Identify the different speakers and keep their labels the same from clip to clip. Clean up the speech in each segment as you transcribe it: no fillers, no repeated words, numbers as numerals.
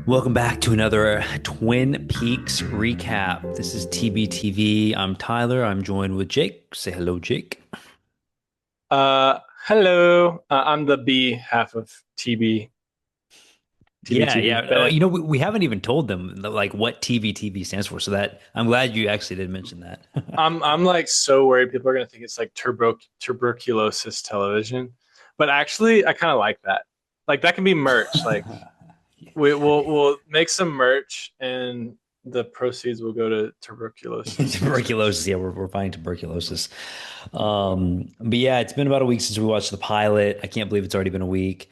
Speaker 1: Welcome back to another Twin Peaks recap. This is TBTV. I'm Tyler. I'm joined with Jake. Say hello, Jake.
Speaker 2: Hello. I'm the B half of
Speaker 1: Yeah,
Speaker 2: TBTV.
Speaker 1: yeah. We haven't even told them like what TBTV stands for. So that I'm glad you actually did mention that.
Speaker 2: I'm like so worried people are gonna think it's like tuberculosis television, but actually I kind of like that. Like that can be merch. Like we'll make some merch and the proceeds will go to tuberculosis research.
Speaker 1: Tuberculosis. Yeah, we're fighting tuberculosis. But yeah, it's been about a week since we watched the pilot. I can't believe it's already been a week.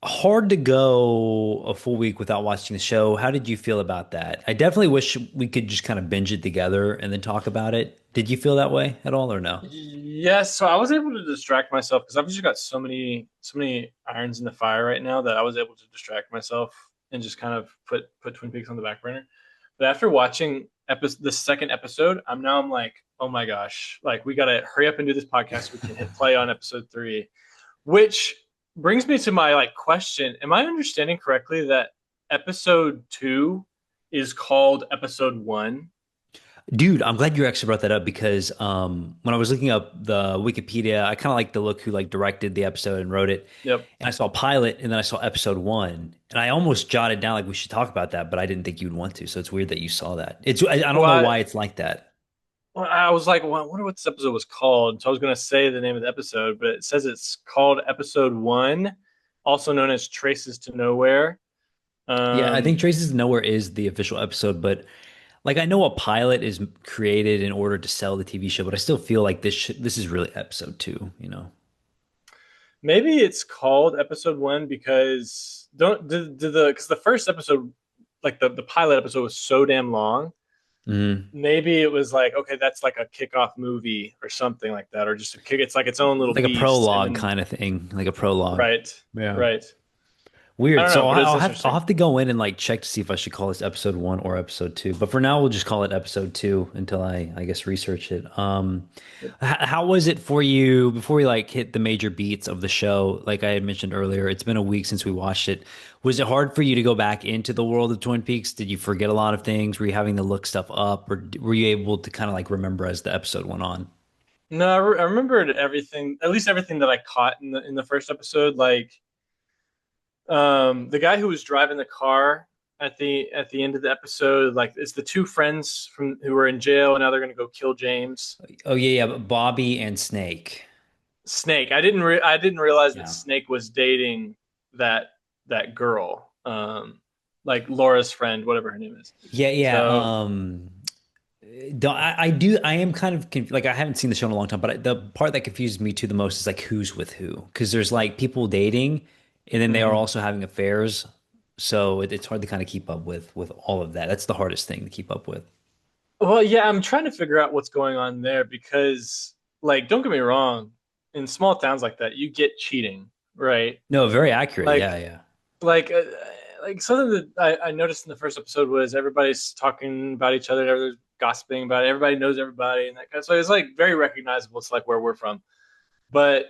Speaker 1: Hard to go a full week without watching the show. How did you feel about that? I definitely wish we could just kind of binge it together and then talk about it. Did you feel that way at all or no?
Speaker 2: Yes, so I was able to distract myself because I've just got so many irons in the fire right now that I was able to distract myself and just kind of put Twin Peaks on the back burner. But after watching the second episode, I'm like, oh my gosh, like we gotta hurry up and do this podcast so we can hit play on episode three. Which brings me to my like question: am I understanding correctly that episode two is called episode one?
Speaker 1: Dude, I'm glad you actually brought that up because when I was looking up the Wikipedia, I kind of like to look who like directed the episode and wrote it.
Speaker 2: Yep.
Speaker 1: And I saw pilot and then I saw episode one. And I almost jotted down like we should talk about that, but I didn't think you'd want to. So it's weird that you saw that. I don't know
Speaker 2: Well,
Speaker 1: why it's like that.
Speaker 2: I was like, well, I wonder what this episode was called. So I was going to say the name of the episode, but it says it's called episode one, also known as Traces to Nowhere.
Speaker 1: Yeah, I think
Speaker 2: Um,
Speaker 1: Traces to Nowhere is the official episode, but like I know a pilot is created in order to sell the TV show, but I still feel like this is really episode two, you know.
Speaker 2: Maybe it's called episode one because don't did the because the first episode, like the pilot episode, was so damn long.
Speaker 1: Mhm.
Speaker 2: Maybe it was like, okay, that's like a kickoff movie or something like that, or just a kick. It's like its own little
Speaker 1: Like a
Speaker 2: beast, and
Speaker 1: prologue
Speaker 2: then
Speaker 1: kind of thing, like a prologue.
Speaker 2: right,
Speaker 1: Yeah.
Speaker 2: right. I
Speaker 1: Weird.
Speaker 2: don't
Speaker 1: So
Speaker 2: know, but it's
Speaker 1: I'll
Speaker 2: interesting.
Speaker 1: have to go in and like check to see if I should call this episode one or episode two. But for now, we'll just call it episode two until I guess research it. How was it for you before we like hit the major beats of the show? Like I had mentioned earlier, it's been a week since we watched it. Was it hard for you to go back into the world of Twin Peaks? Did you forget a lot of things? Were you having to look stuff up, or were you able to kind of like remember as the episode went on?
Speaker 2: No, I remembered everything, at least everything that I caught in the first episode. Like, the guy who was driving the car at the end of the episode, like it's the two friends from who were in jail, and now they're gonna go kill James.
Speaker 1: Oh yeah, yeah, but Bobby and Snake.
Speaker 2: Snake. I didn't realize that
Speaker 1: Yeah.
Speaker 2: Snake was dating that that girl, like Laura's friend, whatever her name is.
Speaker 1: Yeah, yeah.
Speaker 2: So
Speaker 1: I am kind of like I haven't seen the show in a long time, but the part that confuses me too the most is like who's with who because there's like people dating and then they are
Speaker 2: mhm.
Speaker 1: also having affairs, so it's hard to kind of keep up with all of that. That's the hardest thing to keep up with.
Speaker 2: Well, yeah, I'm trying to figure out what's going on there because, like, don't get me wrong, in small towns like that, you get cheating, right?
Speaker 1: No, very accurate. Yeah,
Speaker 2: Like,
Speaker 1: yeah,
Speaker 2: like, uh, like something that I noticed in the first episode was everybody's talking about each other, everybody's gossiping about it, everybody knows everybody, and that kind of. So it's like very recognizable. It's like where we're from, but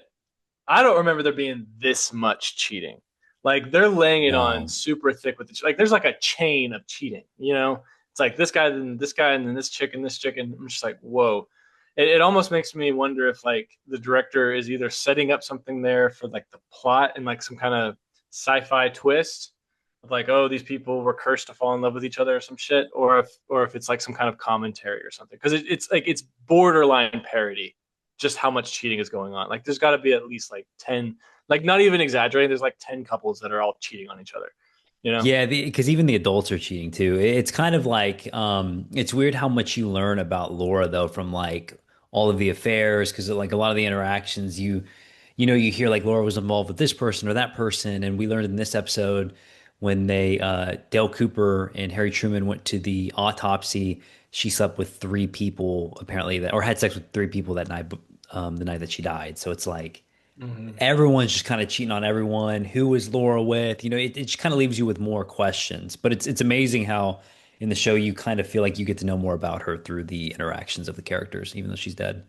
Speaker 2: I don't remember there being this much cheating. Like they're laying it on
Speaker 1: no,
Speaker 2: super thick with like there's like a chain of cheating, you know? It's like this guy, then this guy, and then this chick and this chick, and I'm just like, whoa. It almost makes me wonder if like the director is either setting up something there for like the plot and like some kind of sci-fi twist of like, oh, these people were cursed to fall in love with each other or some shit, or if it's like some kind of commentary or something. Because it's like it's borderline parody just how much cheating is going on. Like there's got to be at least like 10, like not even exaggerating, there's like 10 couples that are all cheating on each other, you know?
Speaker 1: yeah, because even the adults are cheating too. It's kind of like it's weird how much you learn about Laura though from like all of the affairs because like a lot of the interactions you know you hear like Laura was involved with this person or that person, and we learned in this episode when they Dale Cooper and Harry Truman went to the autopsy, she slept with three people apparently that or had sex with three people that night, the night that she died. So it's like
Speaker 2: Mm-hmm.
Speaker 1: everyone's just kind of cheating on everyone. Who is Laura with? You know, it just kind of leaves you with more questions. But it's amazing how in the show you kind of feel like you get to know more about her through the interactions of the characters, even though she's dead.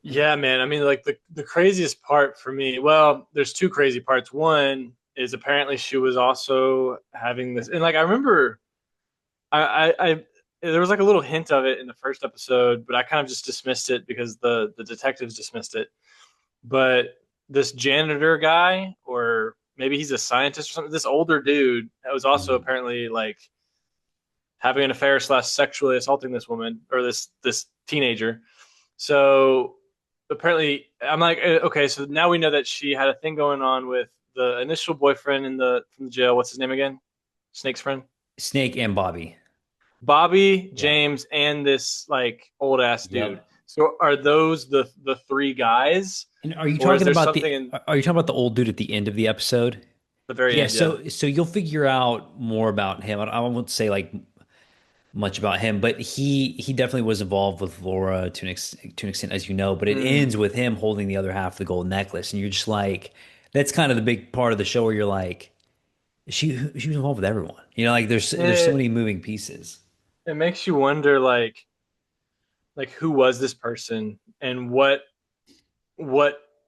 Speaker 2: Yeah, man. I mean, like the craziest part for me, well, there's two crazy parts. One is apparently she was also having this, and like I remember, I there was like a little hint of it in the first episode, but I kind of just dismissed it because the detectives dismissed it. But this janitor guy, or maybe he's a scientist or something, this older dude that was also
Speaker 1: Mhm.
Speaker 2: apparently like having an affair slash sexually assaulting this woman or this teenager. So apparently, I'm like, okay, so now we know that she had a thing going on with the initial boyfriend in the from the jail. What's his name again? Snake's friend,
Speaker 1: Snake and Bobby.
Speaker 2: Bobby,
Speaker 1: Yeah.
Speaker 2: James, and this like old ass dude.
Speaker 1: Yep.
Speaker 2: So are those the three guys,
Speaker 1: And are you
Speaker 2: or is
Speaker 1: talking
Speaker 2: there
Speaker 1: about
Speaker 2: something
Speaker 1: the
Speaker 2: in
Speaker 1: are you talking about the old dude at the end of the episode?
Speaker 2: the very
Speaker 1: Yeah,
Speaker 2: end? Yeah.
Speaker 1: so you'll figure out more about him. I won't say like much about him, but he definitely was involved with Laura to an extent, as you know. But it
Speaker 2: Mm.
Speaker 1: ends with him holding the other half of the gold necklace, and you're just like, that's kind of the big part of the show where you're like, she was involved with everyone. Like there's so
Speaker 2: It
Speaker 1: many moving pieces.
Speaker 2: it makes you wonder like who was this person and what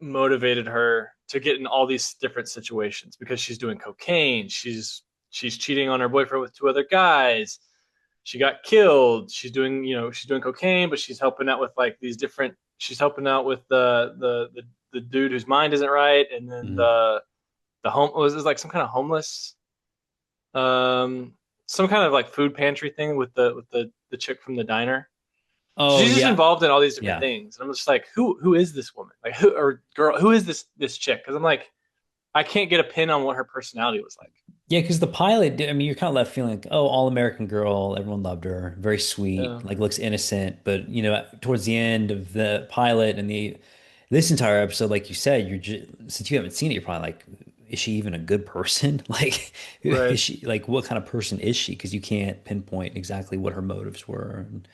Speaker 2: motivated her to get in all these different situations because she's doing cocaine, she's cheating on her boyfriend with two other guys, she got killed, she's doing cocaine, but she's helping out with like these different she's helping out with the dude whose mind isn't right, and then
Speaker 1: Mhm.
Speaker 2: the home was like some kind of homeless um some kind of like food pantry thing with the chick from the diner.
Speaker 1: Oh
Speaker 2: She's just
Speaker 1: yeah,
Speaker 2: involved in all these different
Speaker 1: yeah.
Speaker 2: things. And I'm just like, who is this woman? Like who or girl, who is this chick? Because I'm like, I can't get a pin on what her personality was like.
Speaker 1: Yeah, because the pilot, I mean, you're kind of left feeling like, oh, all American girl, everyone loved her, very
Speaker 2: Yeah.
Speaker 1: sweet, like looks innocent. But towards the end of the pilot and the this entire episode, like you said, you're just since you haven't seen it, you're probably like, is she even a good person? Like,
Speaker 2: Right.
Speaker 1: is she like what kind of person is she? Because you can't pinpoint exactly what her motives were. And,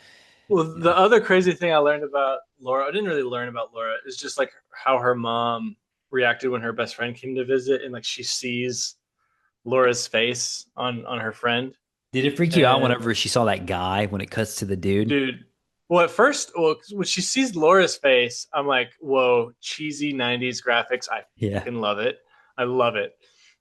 Speaker 2: Well,
Speaker 1: you
Speaker 2: the
Speaker 1: know,
Speaker 2: other crazy thing I learned about Laura, I didn't really learn about Laura, is just like how her mom reacted when her best friend came to visit, and like she sees Laura's face on her friend.
Speaker 1: did it freak you out
Speaker 2: And
Speaker 1: whenever she saw that guy when it cuts to the dude?
Speaker 2: dude, well, at first, well, when she sees Laura's face, I'm like, whoa, cheesy 90s graphics. I
Speaker 1: Yeah.
Speaker 2: fucking love it. I love it.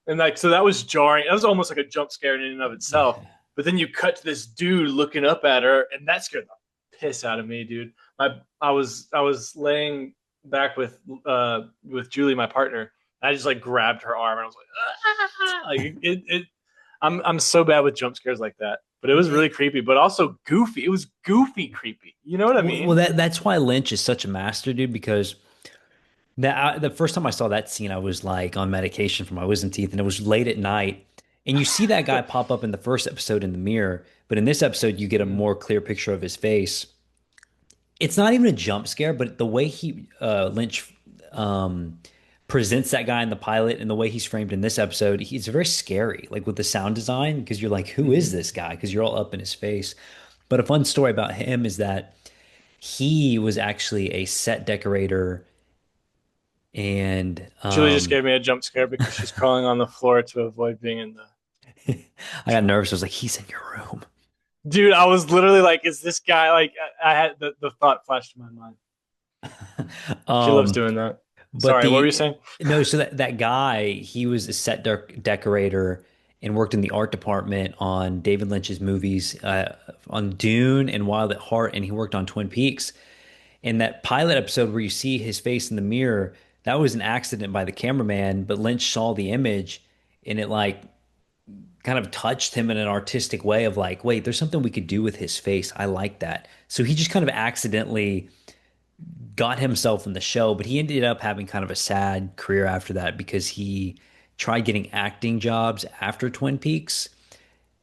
Speaker 2: And like, so that was jarring. That was almost like a jump scare in and of itself.
Speaker 1: Yeah.
Speaker 2: But then you cut to this dude looking up at her, and that scared the piss out of me, dude. I was laying back with Julie, my partner. And I just like grabbed her arm and I was like, ah! Like I'm so bad with jump scares like that. But it was really creepy, but also goofy. It was goofy creepy. You know what I
Speaker 1: Well,
Speaker 2: mean?
Speaker 1: that's why Lynch is such a master, dude, because the first time I saw that scene, I was like on medication for my wisdom teeth, and it was late at night. And you see that guy pop up in the first episode in the mirror, but in this episode, you get a
Speaker 2: Mm.
Speaker 1: more clear picture of his face. It's not even a jump scare, but the way he Lynch um, presents that guy in the pilot and the way he's framed in this episode, he's very scary, like with the sound design, because you're like, who is
Speaker 2: Mm-hmm.
Speaker 1: this guy? Because you're all up in his face. But a fun story about him is that he was actually a set decorator and
Speaker 2: Julie just gave me a jump scare because she's crawling on the floor to avoid being in the.
Speaker 1: I got nervous. I was like, he's in your room.
Speaker 2: Dude, I was literally like, is this guy like? I had the thought flashed in my mind. She loves
Speaker 1: Um,
Speaker 2: doing that.
Speaker 1: but
Speaker 2: Sorry, what were you
Speaker 1: the
Speaker 2: saying?
Speaker 1: no, so that guy, he was a set decorator and worked in the art department on David Lynch's movies, on Dune and Wild at Heart, and he worked on Twin Peaks. And that pilot episode where you see his face in the mirror, that was an accident by the cameraman, but Lynch saw the image and it like kind of touched him in an artistic way of like, wait, there's something we could do with his face. I like that. So he just kind of accidentally got himself in the show, but he ended up having kind of a sad career after that because he tried getting acting jobs after Twin Peaks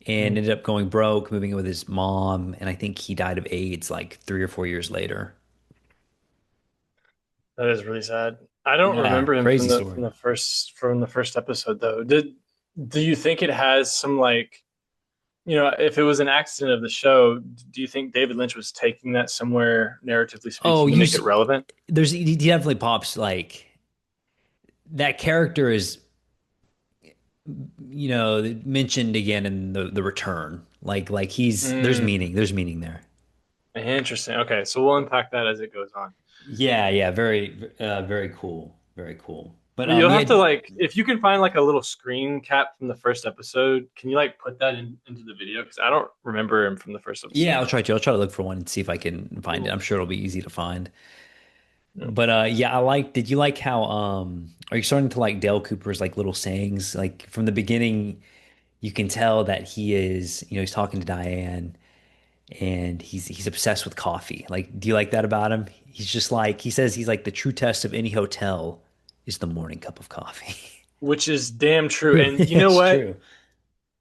Speaker 1: and
Speaker 2: Mm,
Speaker 1: ended up going broke, moving in with his mom, and I think he died of AIDS like 3 or 4 years later.
Speaker 2: that is really sad. I don't
Speaker 1: Yeah,
Speaker 2: remember him
Speaker 1: crazy
Speaker 2: from
Speaker 1: story.
Speaker 2: the first episode though. Do you think it has some like if it was an accident of the show, do you think David Lynch was taking that somewhere narratively
Speaker 1: Oh,
Speaker 2: speaking to make it relevant?
Speaker 1: he definitely pops like that character is mentioned again in the return. Like he's
Speaker 2: Mm,
Speaker 1: there's meaning there.
Speaker 2: interesting. Okay, so we'll unpack that as it goes on.
Speaker 1: Yeah, yeah, very very cool. Very cool. But
Speaker 2: You'll
Speaker 1: yeah,
Speaker 2: have to like if you can find like a little screen cap from the first episode. Can you like put that into the video? Because I don't remember him from the first
Speaker 1: yeah,
Speaker 2: episode.
Speaker 1: I'll try to. I'll try to look for one and see if I can find it.
Speaker 2: Cool.
Speaker 1: I'm sure it'll be easy to find.
Speaker 2: Yeah.
Speaker 1: But yeah, I like. Did you like how are you starting to like Dale Cooper's like little sayings? Like from the beginning, you can tell that he is, he's talking to Diane and he's obsessed with coffee. Like, do you like that about him? He's just like he says he's like the true test of any hotel is the morning cup of coffee.
Speaker 2: Which is damn true. And you know
Speaker 1: It's
Speaker 2: what?
Speaker 1: true.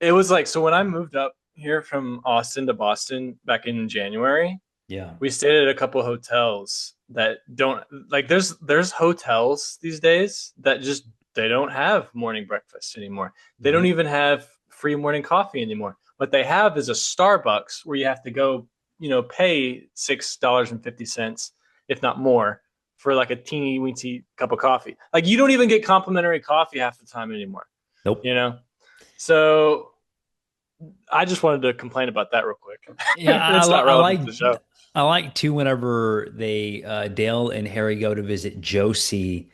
Speaker 2: It was like so when I moved up here from Austin to Boston back in January,
Speaker 1: Yeah.
Speaker 2: we stayed at a couple hotels that don't like there's hotels these days that just they don't have morning breakfast anymore. They don't
Speaker 1: Mhm.
Speaker 2: even have free morning coffee anymore. What they have is a Starbucks where you have to go, pay $6.50, if not more, for like a teeny weeny cup of coffee. Like you don't even get complimentary coffee half the time anymore,
Speaker 1: Nope.
Speaker 2: you know? So I just wanted to complain about that real quick.
Speaker 1: Yeah,
Speaker 2: It's not relevant to the show.
Speaker 1: I like too whenever they Dale and Harry go to visit Josie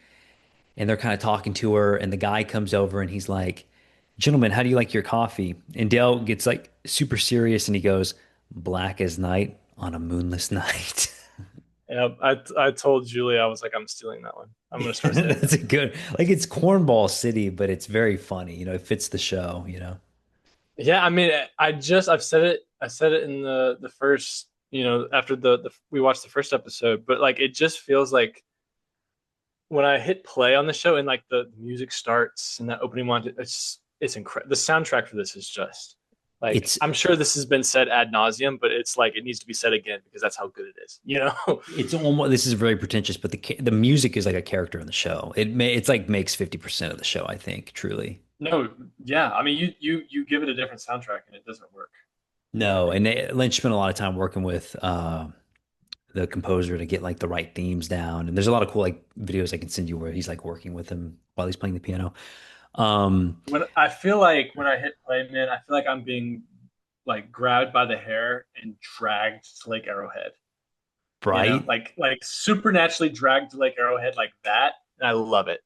Speaker 1: and they're kind of talking to her and the guy comes over and he's like, "Gentlemen, how do you like your coffee?" And Dale gets like super serious and he goes, "Black as night on a moonless night."
Speaker 2: Yeah, I told Julie I was like, I'm stealing that one. I'm gonna start saying
Speaker 1: That's
Speaker 2: that.
Speaker 1: a good, like it's Cornball City, but it's very funny. It fits the show.
Speaker 2: Yeah, I mean, I've said it. I said it in the first, after the we watched the first episode, but like it just feels like when I hit play on the show and like the music starts and that opening montage, it's incredible. The soundtrack for this is just like
Speaker 1: It's
Speaker 2: I'm sure this has been said ad nauseum, but it's like it needs to be said again because that's how good it is.
Speaker 1: it's almost this is very pretentious, but the music is like a character in the show. It's like makes 50% of the show, I think, truly.
Speaker 2: No, yeah. I mean, you give it a different soundtrack and it doesn't work. I
Speaker 1: No,
Speaker 2: think.
Speaker 1: and Lynch spent a lot of time working with the composer to get like the right themes down. And there's a lot of cool like videos I can send you where he's like working with him while he's playing the piano. Um,
Speaker 2: When I feel like when I hit play, man, I feel like I'm being like grabbed by the hair and dragged to Lake Arrowhead.
Speaker 1: Bright.
Speaker 2: Like supernaturally dragged to Lake Arrowhead like that. And I love it.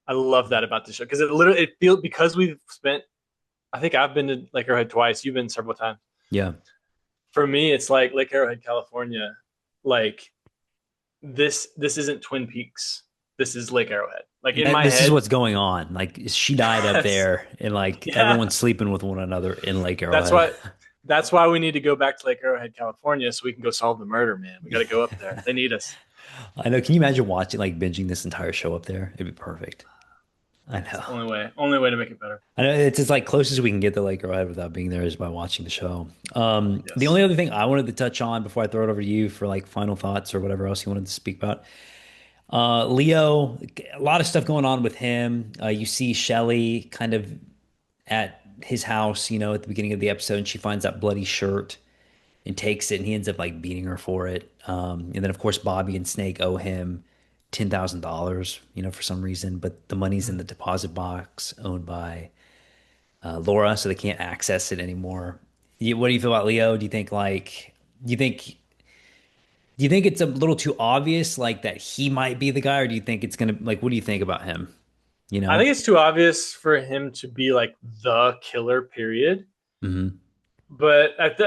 Speaker 2: I love that about the show because it feels because we've spent. I think I've been to Lake Arrowhead twice. You've been several times.
Speaker 1: Yeah.
Speaker 2: For me, it's like Lake Arrowhead, California. Like this isn't Twin Peaks. This is Lake Arrowhead. Like in my
Speaker 1: This is
Speaker 2: head,
Speaker 1: what's going on. Like she died up
Speaker 2: yes,
Speaker 1: there and like
Speaker 2: yeah.
Speaker 1: everyone's sleeping with one another in Lake
Speaker 2: That's
Speaker 1: Arrowhead.
Speaker 2: why that's why we need to go back to Lake Arrowhead, California, so we can go solve the murder, man. We got to go up there. They need us.
Speaker 1: I know. Can you imagine watching like binging this entire show up there? It'd be perfect. I
Speaker 2: It's
Speaker 1: know.
Speaker 2: the only way to make it better.
Speaker 1: I know it's as like close as we can get to Lake Arrowhead without being there is by watching the show. The only
Speaker 2: Yes.
Speaker 1: other thing I wanted to touch on before I throw it over to you for like final thoughts or whatever else you wanted to speak about. Leo, a lot of stuff going on with him. You see Shelly kind of at his house, at the beginning of the episode, and she finds that bloody shirt and takes it, and he ends up like beating her for it. And then of course Bobby and Snake owe him $10,000, for some reason, but the money's in the deposit box owned by Laura, so they can't access it anymore. What do you feel about Leo? Do you think like do you think do you think it's a little too obvious, like that he might be the guy, or do you think it's gonna like what do you think about him? You
Speaker 2: I
Speaker 1: know?
Speaker 2: think it's too obvious for him to be like the killer, period.
Speaker 1: Hmm.
Speaker 2: But at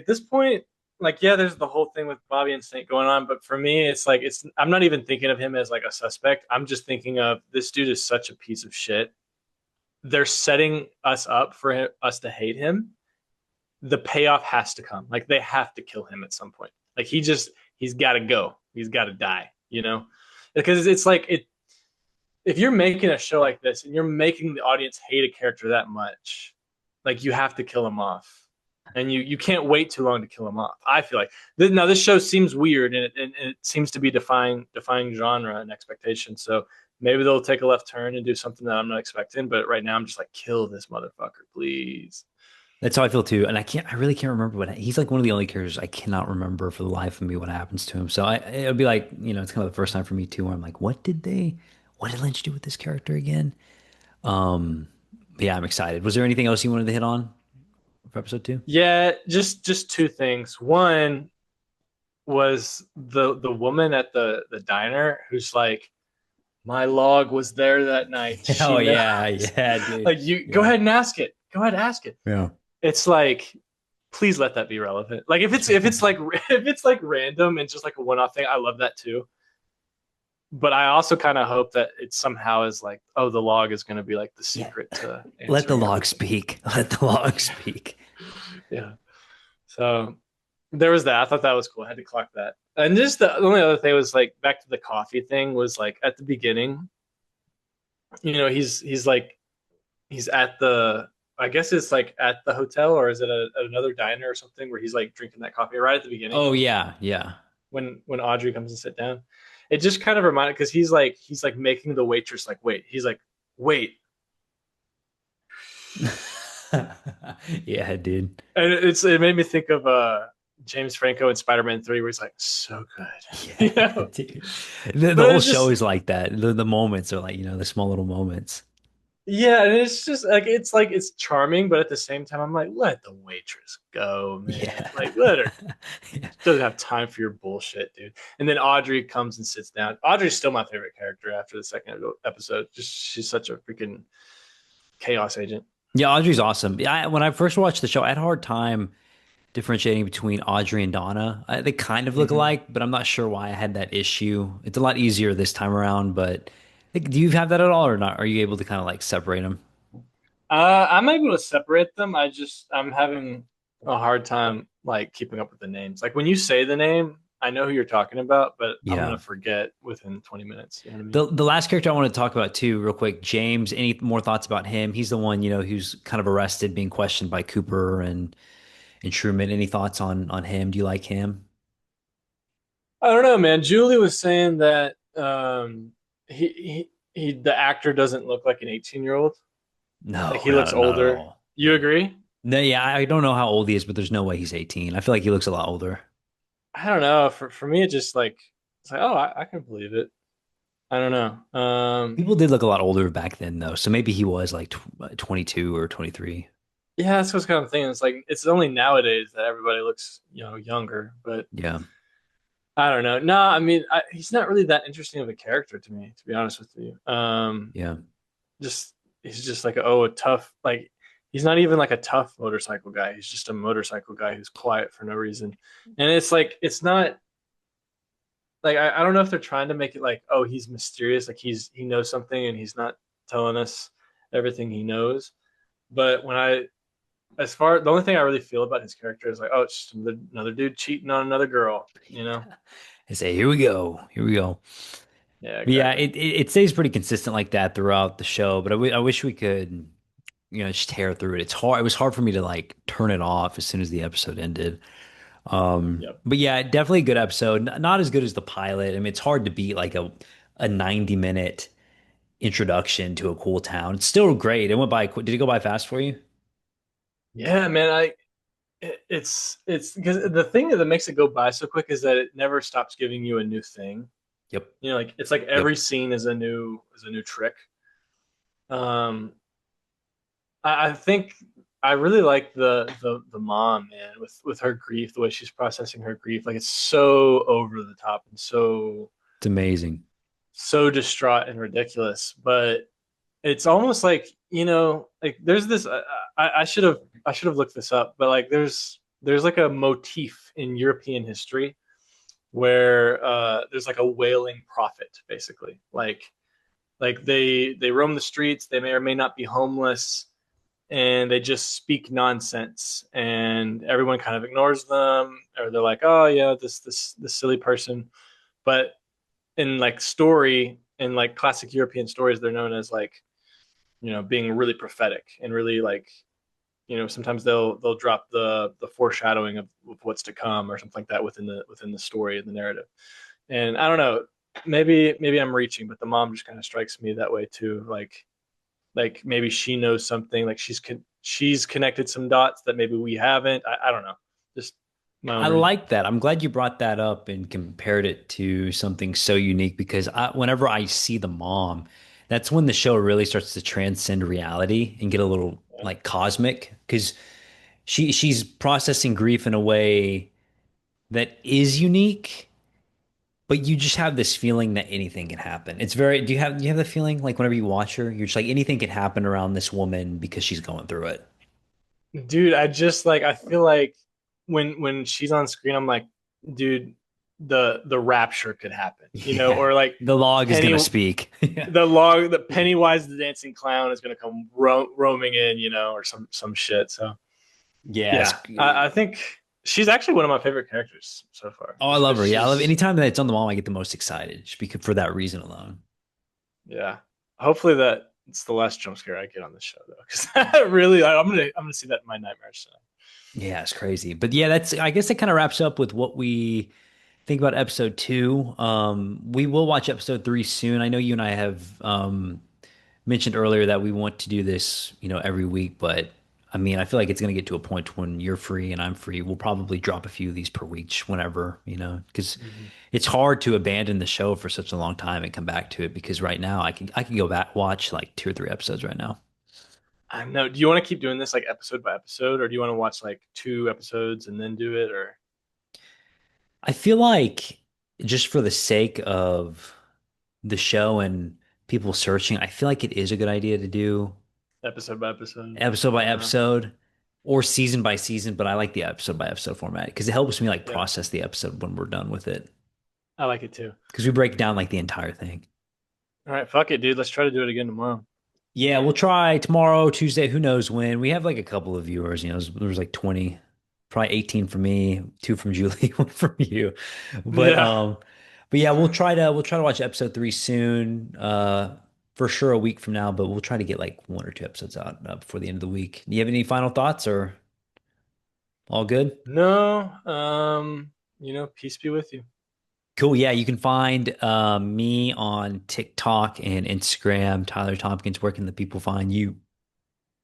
Speaker 2: this point, like yeah, there's the whole thing with Bobby and Snake going on. But for me, it's like it's. I'm not even thinking of him as like a suspect. I'm just thinking of this dude is such a piece of shit. They're setting us up for us to hate him. The payoff has to come. Like they have to kill him at some point. Like he's got to go. He's got to die. Because it's like it. If you're making a show like this and you're making the audience hate a character that much, like you have to kill him off, and you can't wait too long to kill him off. I feel like now this show seems weird and it seems to be defying genre and expectation. So maybe they'll take a left turn and do something that I'm not expecting. But right now I'm just like, kill this motherfucker, please.
Speaker 1: That's how I feel too. And I really can't remember he's like one of the only characters I cannot remember for the life of me what happens to him. So it'll be like, it's kind of the first time for me too, where I'm like, what did Lynch do with this character again? Um, yeah, I'm excited. Was there anything else you wanted to hit on for episode two?
Speaker 2: Yeah, just two things. One was the woman at the diner who's like My log was there that night. She
Speaker 1: Oh
Speaker 2: knows.
Speaker 1: yeah, yeah, dude.
Speaker 2: Like, you go
Speaker 1: Yeah.
Speaker 2: ahead and ask it. Go ahead and ask it.
Speaker 1: Yeah.
Speaker 2: It's like, please let that be relevant. Like if it's like if it's like random and just like a one-off thing, I love that too. But I also kind of hope that it somehow is like, oh, the log is going to be like the
Speaker 1: Yeah.
Speaker 2: secret to
Speaker 1: Let the
Speaker 2: answering
Speaker 1: log
Speaker 2: everything.
Speaker 1: speak. Let the log speak.
Speaker 2: Yeah. So there was that. I thought that was cool. I had to clock that. And just the only other thing was like back to the coffee thing was like at the beginning, he's like he's at the I guess it's like at the hotel or is it at another diner or something where he's like drinking that coffee right at the beginning
Speaker 1: Oh yeah, yeah.
Speaker 2: when Audrey comes and sit down. It just kind of reminded because he's like making the waitress like wait. He's like, wait.
Speaker 1: Yeah, dude.
Speaker 2: And it made me think of James Franco in Spider-Man 3 where he's like, so good.
Speaker 1: Yeah,
Speaker 2: You know?
Speaker 1: dude. The
Speaker 2: But
Speaker 1: whole
Speaker 2: it's
Speaker 1: show
Speaker 2: just
Speaker 1: is like that. The moments are like, the small little moments.
Speaker 2: yeah, and it's just like it's charming, but at the same time, I'm like, let the waitress go, man.
Speaker 1: Yeah.
Speaker 2: Like, let her.
Speaker 1: Yeah.
Speaker 2: She doesn't have time for your bullshit, dude. And then Audrey comes and sits down. Audrey's still my favorite character after the second episode. Just she's such a freaking chaos agent.
Speaker 1: Yeah, Audrey's awesome. Yeah, when I first watched the show, I had a hard time differentiating between Audrey and Donna. They kind of look
Speaker 2: Mm-hmm.
Speaker 1: alike, but I'm not sure why I had that issue. It's a lot easier this time around, but like, do you have that at all or not? Are you able to kind of like separate them?
Speaker 2: I'm able to separate them. I'm having a hard time like keeping up with the names. Like when you say the name, I know who you're talking about, but I'm
Speaker 1: Yeah.
Speaker 2: gonna forget within 20 minutes. You know what I mean?
Speaker 1: The last character I want to talk about too, real quick, James. Any more thoughts about him? He's the one, who's kind of arrested, being questioned by Cooper and Truman. Any thoughts on him? Do you like him?
Speaker 2: I don't know, man. Julie was saying that the actor doesn't look like an 18-year-old. Like
Speaker 1: No,
Speaker 2: he looks
Speaker 1: not at
Speaker 2: older.
Speaker 1: all.
Speaker 2: You agree?
Speaker 1: No, yeah, I don't know how old he is, but there's no way he's 18. I feel like he looks a lot older.
Speaker 2: I don't know. For me, it just like it's like oh, I can believe it. I don't know.
Speaker 1: People did look a lot older back then, though. So maybe he was like 22 or 23.
Speaker 2: Yeah, that's what's kind of thing. It's like it's only nowadays that everybody looks younger, but
Speaker 1: Yeah.
Speaker 2: I don't know. No, I mean he's not really that interesting of a character to me, to be honest with you.
Speaker 1: Yeah.
Speaker 2: Just he's just like a tough like he's not even like a tough motorcycle guy. He's just a motorcycle guy who's quiet for no reason. And it's like it's not like I don't know if they're trying to make it like oh he's mysterious like he knows something and he's not telling us everything he knows. But when I as far the only thing I really feel about his character is like oh it's just another dude cheating on another girl, you know?
Speaker 1: I say, here we go. Here we go.
Speaker 2: Yeah,
Speaker 1: But yeah,
Speaker 2: exactly.
Speaker 1: it stays pretty consistent like that throughout the show. But I wish we could, just tear through it. It's hard. It was hard for me to like turn it off as soon as the episode ended.
Speaker 2: Yep.
Speaker 1: But yeah, definitely a good episode. Not as good as the pilot. I mean, it's hard to beat like a 90-minute introduction to a cool town. It's still great. It went by. Did it go by fast for you?
Speaker 2: Yeah, man. It's because the thing that makes it go by so quick is that it never stops giving you a new thing.
Speaker 1: Yep.
Speaker 2: Like it's like
Speaker 1: Yep.
Speaker 2: every scene is a new trick. Um, I think I really like the mom, man, with her grief, the way she's processing her grief. Like it's so over the top and
Speaker 1: It's amazing.
Speaker 2: so distraught and ridiculous. But it's almost like like there's this. I should have looked this up, but like there's like a motif in European history where there's like a wailing prophet, basically. Like they roam the streets. They may or may not be homeless and they just speak nonsense and everyone kind of ignores them or they're like oh yeah this silly person but in like story in like classic European stories they're known as like being really prophetic and really like sometimes they'll drop the foreshadowing of what's to come or something like that within the story and the narrative. And I don't know, maybe I'm reaching, but the mom just kind of strikes me that way too. Like maybe she knows something, like she's connected some dots that maybe we haven't. I don't know. Just my
Speaker 1: I
Speaker 2: own reading.
Speaker 1: like that. I'm glad you brought that up and compared it to something so unique because whenever I see the mom, that's when the show really starts to transcend reality and get a little
Speaker 2: Yeah.
Speaker 1: like cosmic because she's processing grief in a way that is unique but you just have this feeling that anything can happen. It's very, do you have the feeling like whenever you watch her, you're just like anything can happen around this woman because she's going through it.
Speaker 2: Dude, I just like I feel like when she's on screen, I'm like, dude, the rapture could happen,
Speaker 1: Yeah.
Speaker 2: or like
Speaker 1: The log is
Speaker 2: Penny
Speaker 1: gonna speak. Yeah.
Speaker 2: the Pennywise the dancing clown is gonna come roaming in, or some shit. So
Speaker 1: Yeah,
Speaker 2: yeah, I think she's actually one of my favorite characters so far,
Speaker 1: oh, I
Speaker 2: just
Speaker 1: love
Speaker 2: because
Speaker 1: her. Yeah, I love
Speaker 2: she's
Speaker 1: anytime that it's on the mom, I get the most excited just because for that reason alone.
Speaker 2: yeah. Hopefully that it's the last jump scare I get on this show though, because I'm gonna see that in my nightmares tonight.
Speaker 1: Yeah, it's crazy. But yeah, that's I guess that kind of wraps up with what we think about episode two. We will watch episode three soon. I know you and I have mentioned earlier that we want to do this, every week, but I mean, I feel like it's going to get to a point when you're free and I'm free. We'll probably drop a few of these per week, whenever, because
Speaker 2: Mhm.
Speaker 1: it's hard to abandon the show for such a long time and come back to it. Because right now, I can go back watch like two or three episodes right now.
Speaker 2: I know. Do you want to keep doing this like episode by episode, or do you want to watch like two episodes and then do it, or
Speaker 1: I feel like just for the sake of the show and people searching, I feel like it is a good idea to do
Speaker 2: episode by episode?
Speaker 1: episode by
Speaker 2: I don't know.
Speaker 1: episode or season by season, but I like the episode by episode format because it helps me like
Speaker 2: Yeah,
Speaker 1: process the episode when we're done with it
Speaker 2: I like it too.
Speaker 1: because we break down like the entire thing.
Speaker 2: All right, fuck it, dude. Let's try to do it again tomorrow.
Speaker 1: Yeah, we'll try tomorrow, Tuesday, who knows when. We have like a couple of viewers, there's like 20, probably 18 from me, two from Julie, one from you. But
Speaker 2: Yeah.
Speaker 1: um but yeah, we'll try to watch episode three soon. For sure a week from now, but we'll try to get like one or two episodes out before the end of the week. Do you have any final thoughts or all good?
Speaker 2: No. Peace be with you.
Speaker 1: Cool. Yeah, you can find me on TikTok and Instagram. Tyler Tompkins. Where can the people find you?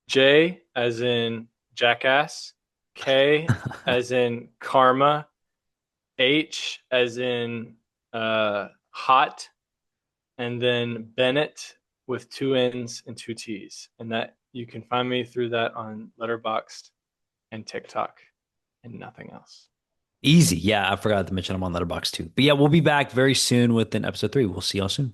Speaker 2: J as in jackass. K as in karma. H as in hot, and then Bennett with two N's and two T's. And that you can find me through that on Letterboxd and TikTok and nothing else.
Speaker 1: Easy. Yeah, I forgot to mention I'm on Letterboxd too. But yeah, we'll be back very soon with an episode three. We'll see y'all soon.